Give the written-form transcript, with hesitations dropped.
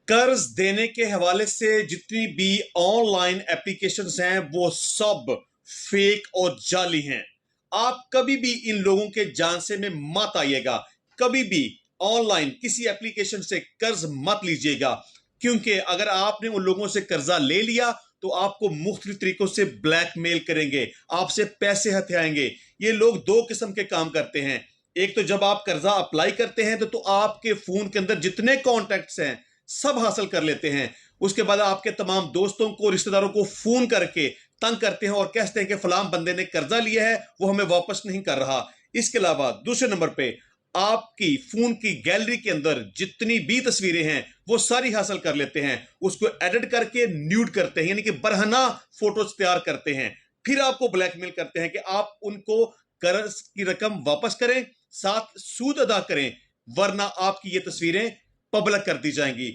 कर्ज देने के हवाले से जितनी भी ऑनलाइन एप्लीकेशंस हैं वो सब फेक और जाली हैं। आप कभी भी इन लोगों के झांसे में मत आइएगा। कभी भी ऑनलाइन किसी एप्लीकेशन से कर्ज मत लीजिएगा, क्योंकि अगर आपने उन लोगों से कर्जा ले लिया तो आपको मुख्तलिफ तरीकों से ब्लैकमेल करेंगे, आपसे पैसे हथियाएंगे। ये लोग दो किस्म के काम करते हैं। एक तो जब आप कर्जा अप्लाई करते हैं तो आपके फोन के अंदर जितने कॉन्टैक्ट्स हैं सब हासिल कर लेते हैं। उसके बाद आपके तमाम दोस्तों को, रिश्तेदारों को फोन करके तंग करते हैं और कहते हैं कि फलां बंदे ने कर्जा लिया है, वो हमें वापस नहीं कर रहा। इसके अलावा दूसरे नंबर पे आपकी फोन की गैलरी के अंदर जितनी भी तस्वीरें हैं वो सारी हासिल कर लेते हैं, उसको एडिट करके न्यूड करते हैं, यानी कि बरहना फोटोज तैयार करते हैं। फिर आपको ब्लैकमेल करते हैं कि आप उनको कर्ज की रकम वापस करें, साथ सूद अदा करें, वरना आपकी ये तस्वीरें पब्लिक कर दी जाएंगी।